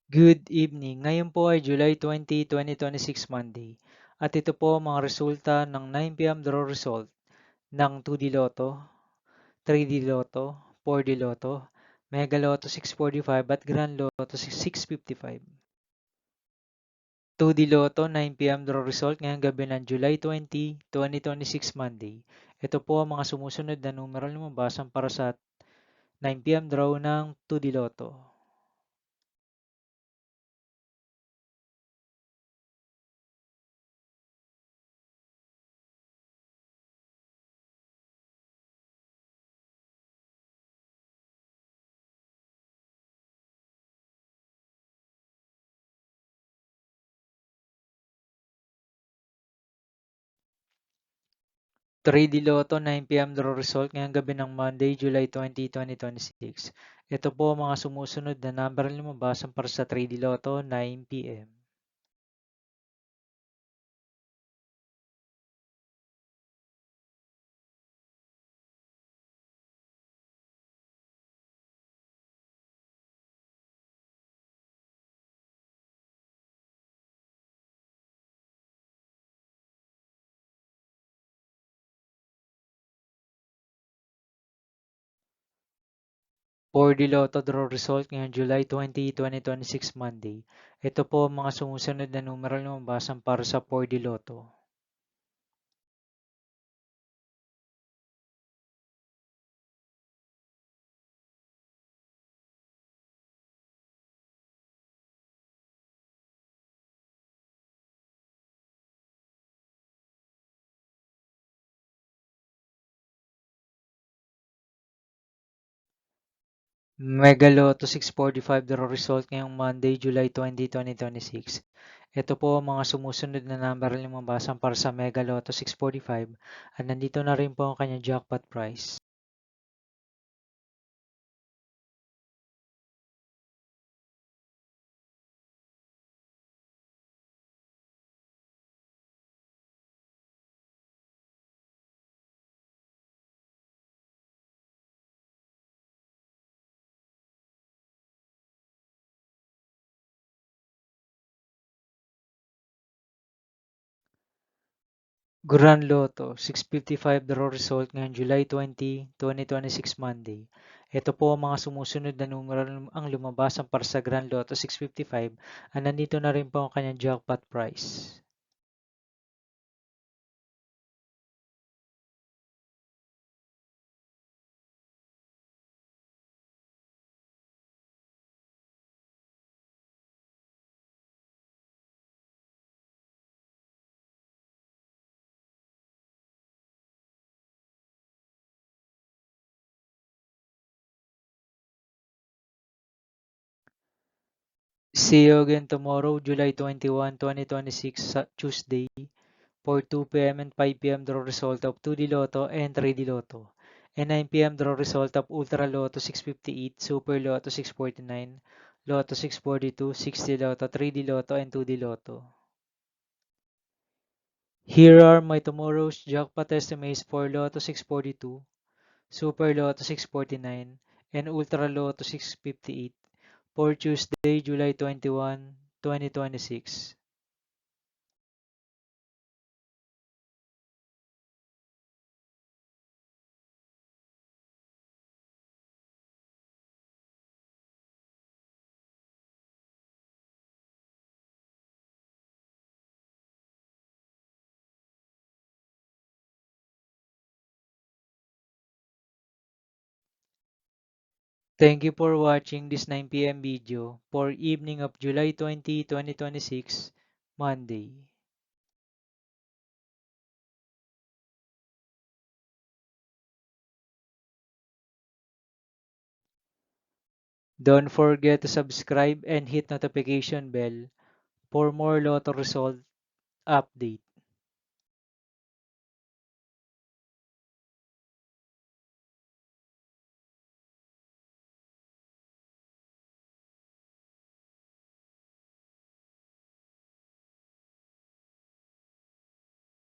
Good evening. Ngayon po ay July 20, 2026 Monday. At ito po ang mga resulta ng 9 p.m. draw result ng 2D Lotto, 3D Lotto, 4D Lotto, Mega Lotto 645 at Grand Lotto 655. 2D Lotto 9 p.m. draw result ngayong gabi ng July 20, 2026 Monday. Ito po ang mga sumusunod na numero lumabasan para sa 9 p.m. draw ng 2D Lotto. 3D Lotto 9 p.m. draw result ngayong gabi ng Monday, July 20, 2026. Ito po ang mga sumusunod na number na lumabasan para sa 3D Lotto 9 p.m. 4D Lotto draw result ngayong July 20, 2026 Monday. Ito po ang mga sumusunod na numero na lumabasan para sa 4D Lotto. 5 Mega Lotto 645 draw result ngayong Monday, July 20, 2026. Ito po ang mga sumusunod na number na lumabasan para sa Mega Lotto 645 at nandito na rin po ang kanyang jackpot price. Grand Lotto 655 draw result ngayong July 20, 2026 Monday. Ito po ang mga sumusunod na numero ang lumabasan para sa Grand Lotto 655 at nandito na rin po ang kanyang jackpot price. See you again tomorrow, July 21, 2026, Tuesday, for 2 p.m. and 5 p.m. draw result of 2D Lotto and 3D Lotto, and 9 p.m. draw result of Ultra Lotto 658, Super Lotto 649, Lotto 642, 60 Lotto, 3D Lotto, and 2D Lotto. Here are my tomorrow's jackpot estimates for Lotto 642, Super Lotto 649, and Ultra Lotto 658 for Tuesday, July 21, 2026. Thank you for watching this 9 p.m. video for evening of July 20, 2026, Monday. Don't forget to subscribe and hit notification bell for more Lotto result update.